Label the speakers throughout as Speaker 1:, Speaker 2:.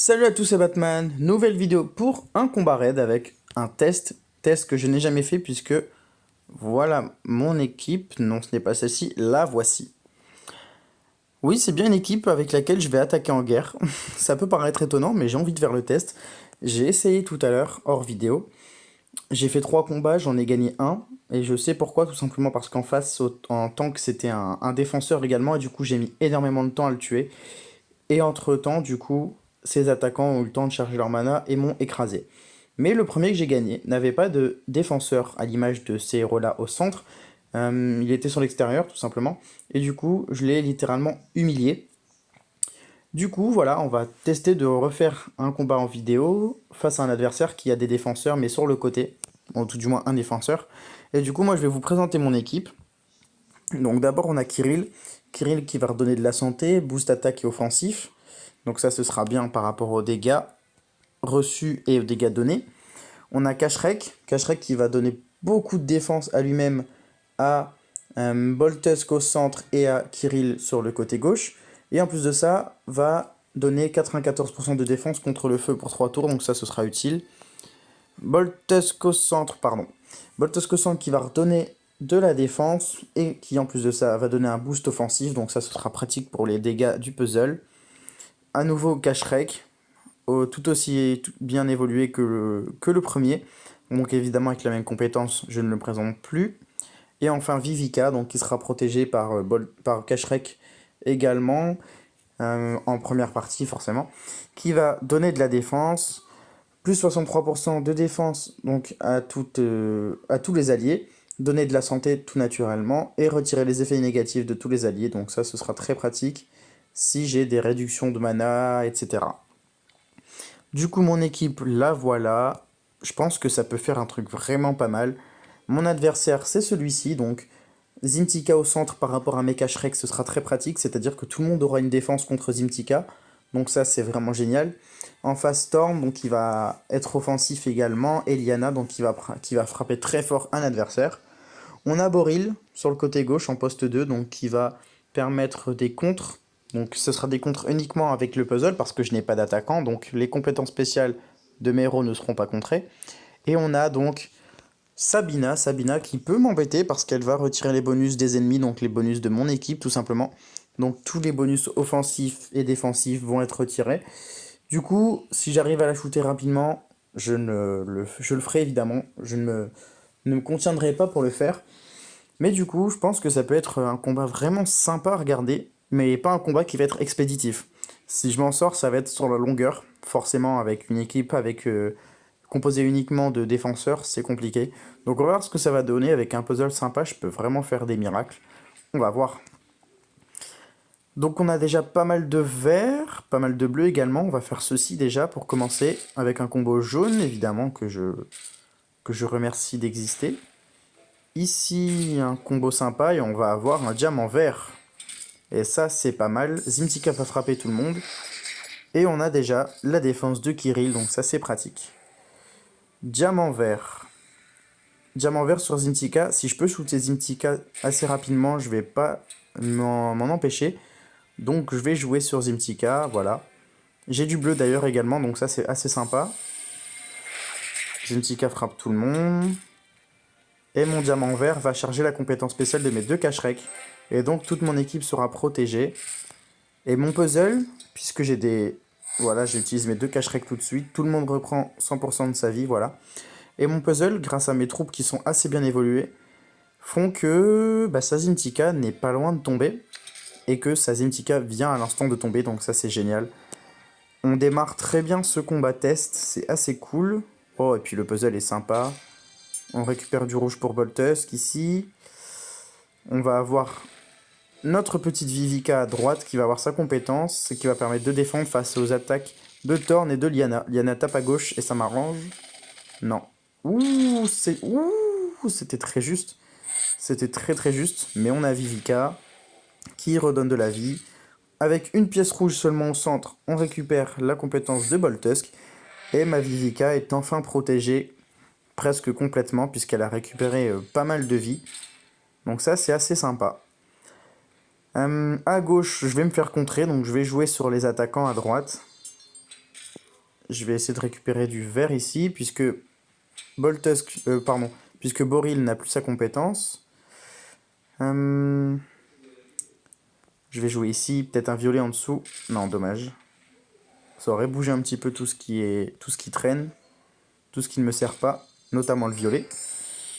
Speaker 1: Salut à tous, c'est Batman. Nouvelle vidéo pour un combat raid avec un test que je n'ai jamais fait puisque voilà mon équipe. Non, ce n'est pas celle-ci, la voici. Oui, c'est bien une équipe avec laquelle je vais attaquer en guerre. Ça peut paraître étonnant, mais j'ai envie de faire le test. J'ai essayé tout à l'heure, hors vidéo. J'ai fait 3 combats, j'en ai gagné un. Et je sais pourquoi, tout simplement parce qu'en face, en tank, c'était un défenseur également. Et du coup, j'ai mis énormément de temps à le tuer. Et entre-temps, du coup, ces attaquants ont eu le temps de charger leur mana et m'ont écrasé. Mais le premier que j'ai gagné n'avait pas de défenseur à l'image de ces héros-là au centre. Il était sur l'extérieur, tout simplement. Et du coup, je l'ai littéralement humilié. Du coup, voilà, on va tester de refaire un combat en vidéo face à un adversaire qui a des défenseurs, mais sur le côté. Ou tout du moins un défenseur. Et du coup, moi, je vais vous présenter mon équipe. Donc d'abord, on a Kirill. Kirill qui va redonner de la santé, boost attaque et offensif. Donc ça, ce sera bien par rapport aux dégâts reçus et aux dégâts donnés. On a Kashrek. Kashrek qui va donner beaucoup de défense à lui-même, à Boltusk au centre et à Kirill sur le côté gauche. Et en plus de ça, va donner 94% de défense contre le feu pour 3 tours, donc ça, ce sera utile. Boltusk au centre, pardon. Boltusk au centre qui va redonner de la défense et qui en plus de ça va donner un boost offensif, donc ça, ce sera pratique pour les dégâts du puzzle. À nouveau Kashrek, tout aussi bien évolué que le premier. Donc évidemment avec la même compétence, je ne le présente plus. Et enfin Vivica, donc qui sera protégé par Kashrek également, en première partie forcément, qui va donner de la défense, plus 63% de défense donc à tous les alliés, donner de la santé tout naturellement, et retirer les effets négatifs de tous les alliés, donc ça ce sera très pratique si j'ai des réductions de mana, etc. Du coup, mon équipe, la voilà. Je pense que ça peut faire un truc vraiment pas mal. Mon adversaire, c'est celui-ci, donc Zimtika au centre par rapport à Mecha Shrek, ce sera très pratique, c'est-à-dire que tout le monde aura une défense contre Zimtika. Donc ça, c'est vraiment génial. En face, Storm, donc il va être offensif également. Et Liana, donc qui va frapper très fort un adversaire. On a Boril sur le côté gauche en poste 2, donc qui va permettre des contres. Donc ce sera des contres uniquement avec le puzzle parce que je n'ai pas d'attaquant, donc les compétences spéciales de mes héros ne seront pas contrées. Et on a donc Sabina qui peut m'embêter parce qu'elle va retirer les bonus des ennemis, donc les bonus de mon équipe tout simplement. Donc tous les bonus offensifs et défensifs vont être retirés. Du coup, si j'arrive à la shooter rapidement, je le ferai évidemment. Ne me contiendrai pas pour le faire. Mais du coup, je pense que ça peut être un combat vraiment sympa à regarder, mais pas un combat qui va être expéditif. Si je m'en sors, ça va être sur la longueur. Forcément, avec une équipe composée uniquement de défenseurs, c'est compliqué. Donc on va voir ce que ça va donner avec un puzzle sympa. Je peux vraiment faire des miracles. On va voir. Donc on a déjà pas mal de verts, pas mal de bleus également. On va faire ceci déjà pour commencer avec un combo jaune, évidemment, que je remercie d'exister. Ici, un combo sympa et on va avoir un diamant vert. Et ça, c'est pas mal. Zimtika va frapper tout le monde. Et on a déjà la défense de Kirill, donc ça, c'est pratique. Diamant vert. Diamant vert sur Zimtika. Si je peux shooter Zimtika assez rapidement, je vais pas m'en empêcher. Donc, je vais jouer sur Zimtika, voilà. J'ai du bleu d'ailleurs également, donc ça, c'est assez sympa. Zimtika frappe tout le monde. Et mon diamant vert va charger la compétence spéciale de mes deux Kashrek. Et donc toute mon équipe sera protégée. Et mon puzzle, puisque j'ai des... Voilà, j'utilise mes deux Kashrek tout de suite. Tout le monde reprend 100% de sa vie, voilà. Et mon puzzle, grâce à mes troupes qui sont assez bien évoluées, font que Sazimtika n'est pas loin de tomber. Et que Sazimtika vient à l'instant de tomber, donc ça c'est génial. On démarre très bien ce combat test, c'est assez cool. Oh, et puis le puzzle est sympa. On récupère du rouge pour Boltusk ici. On va avoir notre petite Vivica à droite qui va avoir sa compétence et qui va permettre de défendre face aux attaques de Thorn et de Liana. Liana tape à gauche et ça m'arrange. Non. C'était très juste. C'était très très juste. Mais on a Vivica qui redonne de la vie. Avec une pièce rouge seulement au centre, on récupère la compétence de Boltusk. Et ma Vivica est enfin protégée presque complètement puisqu'elle a récupéré pas mal de vie. Donc ça c'est assez sympa. À gauche, je vais me faire contrer, donc je vais jouer sur les attaquants à droite. je vais essayer de récupérer du vert ici, puisque puisque Boril n'a plus sa compétence. Je vais jouer ici, peut-être un violet en dessous. Non, dommage. Ça aurait bougé un petit peu tout ce qui traîne, tout ce qui ne me sert pas, notamment le violet.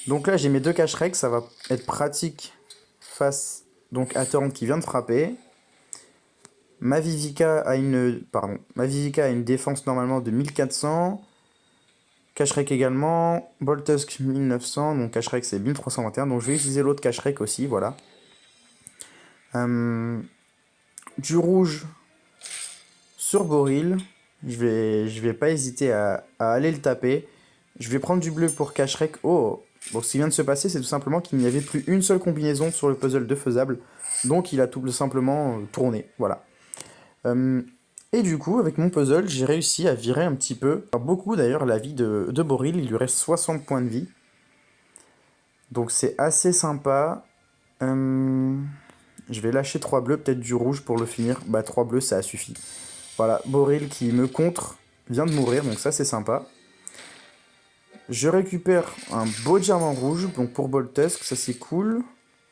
Speaker 1: Donc là, j'ai mes 2 cache-règles, ça va être pratique face donc à Thorn qui vient de frapper. Ma Vivica a une défense normalement de 1400. Cache-rec également. Boltusk 1900, donc cache-rec c'est 1321. Donc je vais utiliser l'autre cache-rec aussi, voilà. Du rouge sur Boril. Je vais pas hésiter à aller le taper. Je vais prendre du bleu pour cache-rec. Oh, bon, ce qui vient de se passer, c'est tout simplement qu'il n'y avait plus une seule combinaison sur le puzzle de faisable. Donc il a tout simplement tourné, voilà. Et du coup, avec mon puzzle, j'ai réussi à virer un petit peu, beaucoup d'ailleurs, la vie de Boril. Il lui reste 60 points de vie. Donc c'est assez sympa. Je vais lâcher 3 bleus, peut-être du rouge pour le finir. Bah 3 bleus, ça a suffi. Voilà, Boril qui me contre vient de mourir, donc ça c'est sympa. Je récupère un beau diamant rouge, donc pour Boltusk, ça c'est cool.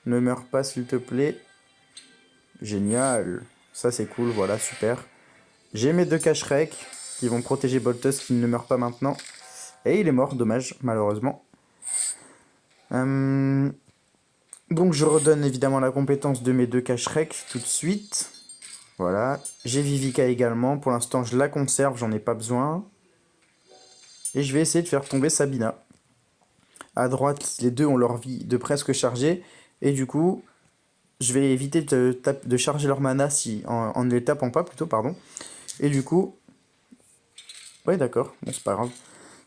Speaker 1: Ne meurs pas s'il te plaît. Génial. Ça c'est cool, voilà, super. J'ai mes 2 cache-rec qui vont protéger Boltusk qui ne meurt pas maintenant. Et il est mort, dommage, malheureusement. Donc je redonne évidemment la compétence de mes 2 cache-rec tout de suite. Voilà. J'ai Vivica également. Pour l'instant, je la conserve, j'en ai pas besoin. Et je vais essayer de faire tomber Sabina. À droite, les deux ont leur vie de presque chargée. Et du coup, je vais éviter de charger leur mana en ne les tapant pas, plutôt, pardon. Et du coup... Ouais, d'accord, bon, c'est pas grave.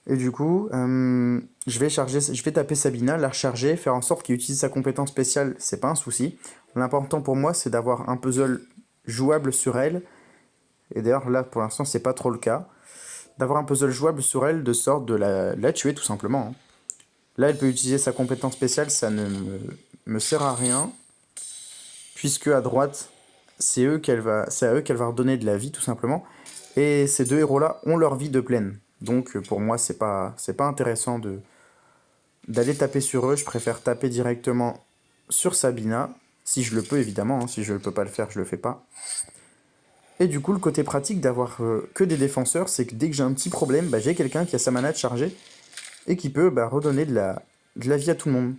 Speaker 1: Et du coup, je vais taper Sabina, la recharger, faire en sorte qu'il utilise sa compétence spéciale, c'est pas un souci. L'important pour moi, c'est d'avoir un puzzle jouable sur elle. Et d'ailleurs, là, pour l'instant, c'est pas trop le cas. D'avoir un puzzle jouable sur elle, de sorte de la tuer, tout simplement, hein. Là, elle peut utiliser sa compétence spéciale, ça ne me sert à rien. Puisque à droite, c'est à eux qu'elle va redonner de la vie, tout simplement. Et ces 2 héros-là ont leur vie de pleine. Donc pour moi, c'est pas intéressant d'aller taper sur eux. Je préfère taper directement sur Sabina. Si je le peux, évidemment, hein. Si je ne peux pas le faire, je le fais pas. Et du coup, le côté pratique d'avoir que des défenseurs, c'est que dès que j'ai un petit problème, bah, j'ai quelqu'un qui a sa mana de chargée et qui peut redonner de la vie à tout le monde.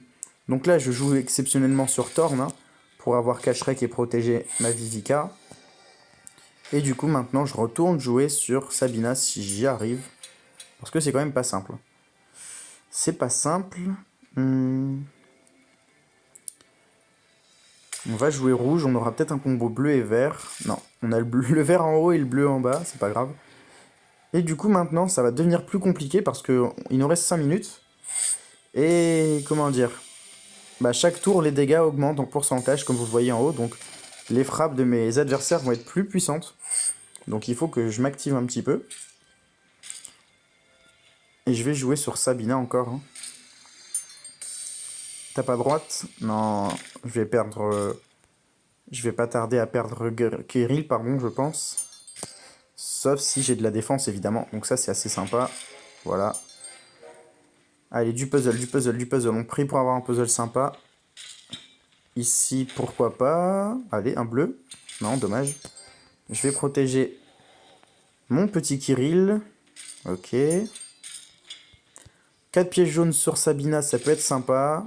Speaker 1: Donc là, je joue exceptionnellement sur Thorn, hein, pour avoir cache-rec et protéger ma Vivica. Et du coup, maintenant, je retourne jouer sur Sabina si j'y arrive. Parce que c'est quand même pas simple. C'est pas simple. On va jouer rouge, on aura peut-être un combo bleu et vert. Non, on a le vert en haut et le bleu en bas, c'est pas grave. Et du coup, maintenant, ça va devenir plus compliqué parce qu'il nous reste 5 minutes. Et comment dire, chaque tour, les dégâts augmentent en pourcentage, comme vous le voyez en haut. Donc, les frappes de mes adversaires vont être plus puissantes. Donc, il faut que je m'active un petit peu. Et je vais jouer sur Sabina encore, hein. Tape à droite. Non, je vais perdre... je vais pas tarder à perdre Kirill, pardon, je pense. Sauf si j'ai de la défense, évidemment. Donc ça, c'est assez sympa. Voilà. Allez, du puzzle, du puzzle, du puzzle. On prie pour avoir un puzzle sympa. Ici, pourquoi pas. Allez, un bleu. Non, dommage. Je vais protéger mon petit Kirill. Ok. 4 pièces jaunes sur Sabina, ça peut être sympa.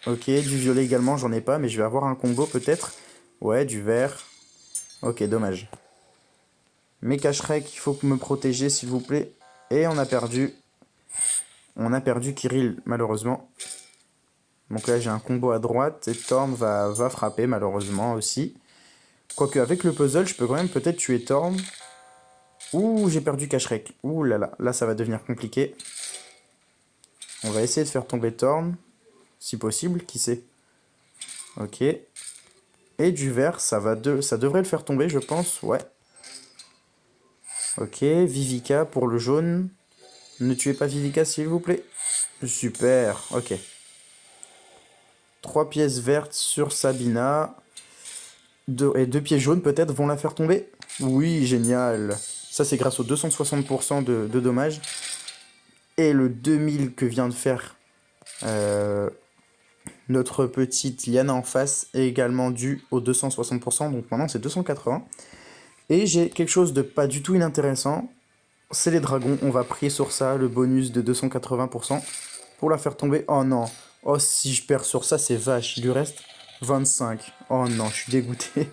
Speaker 1: Ok, du violet également, j'en ai pas, mais je vais avoir un combo peut-être. Ouais, du vert. Ok, dommage. Mes cache-rec, il faut me protéger, s'il vous plaît. Et on a perdu. On a perdu Kirill, malheureusement. Donc là, j'ai un combo à droite. Et Thorn va frapper, malheureusement, aussi. Quoique, avec le puzzle, je peux quand même peut-être tuer Thorn. Ouh, j'ai perdu cache-rec. Ouh là là, là, ça va devenir compliqué. On va essayer de faire tomber Thorn. Si possible, qui sait. Ok. Et du vert, ça devrait le faire tomber, je pense. Ouais. Ok, Vivica pour le jaune. Ne tuez pas Vivica, s'il vous plaît. Super, ok. 3 pièces vertes sur Sabina. Et 2 pièces jaunes, peut-être, vont la faire tomber. Oui, génial. Ça, c'est grâce aux 260% de dommages. Et le 2000 que vient de faire euh, notre petite Liana en face est également dû aux 260%. Donc maintenant, c'est 280. Et j'ai quelque chose de pas du tout inintéressant. C'est les dragons. On va prier sur ça, le bonus de 280% pour la faire tomber. Oh non. Oh, si je perds sur ça, c'est vache. Il lui reste 25. Oh non, je suis dégoûté.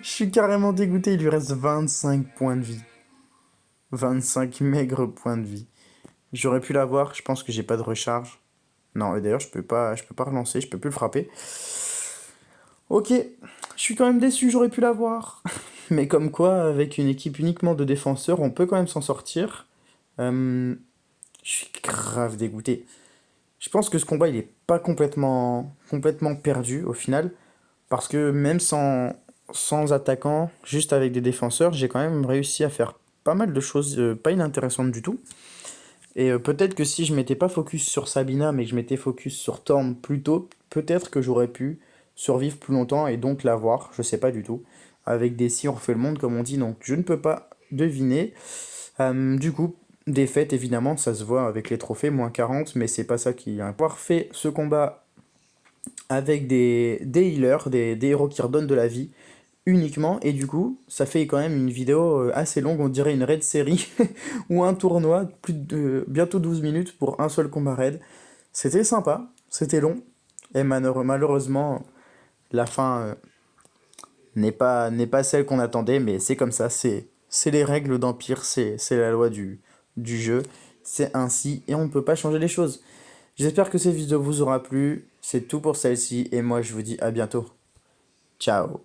Speaker 1: Je suis carrément dégoûté. Il lui reste 25 points de vie. 25 maigres points de vie. J'aurais pu l'avoir. Je pense que j'ai pas de recharge. Non, et d'ailleurs, je peux pas relancer. Je peux plus le frapper. Ok. Je suis quand même déçu. J'aurais pu l'avoir. Mais comme quoi, avec une équipe uniquement de défenseurs, on peut quand même s'en sortir. Euh, je suis grave dégoûté. Je pense que ce combat, il est pas complètement perdu au final. Parce que même sans attaquant, juste avec des défenseurs, j'ai quand même réussi à faire pas mal de choses pas inintéressantes du tout. Et peut-être que si je m'étais pas focus sur Sabina, mais que je m'étais focus sur Torm plus tôt, peut-être que j'aurais pu survivre plus longtemps et donc l'avoir, je sais pas du tout. Avec des si on refait le monde, comme on dit, donc je ne peux pas deviner. Du coup, défaite évidemment, ça se voit avec les trophées, moins 40, mais c'est pas ça qui a avoir fait ce combat avec des healers, des héros qui redonnent de la vie uniquement, et du coup, ça fait quand même une vidéo assez longue, on dirait une raid série ou un tournoi, plus de bientôt 12 minutes pour un seul combat raid. C'était sympa, c'était long, et malheureusement, la fin n'est pas celle qu'on attendait, mais c'est comme ça, c'est les règles d'Empire, c'est la loi du jeu, c'est ainsi, et on ne peut pas changer les choses. J'espère que cette vidéo vous aura plu, c'est tout pour celle-ci, et moi je vous dis à bientôt. Ciao.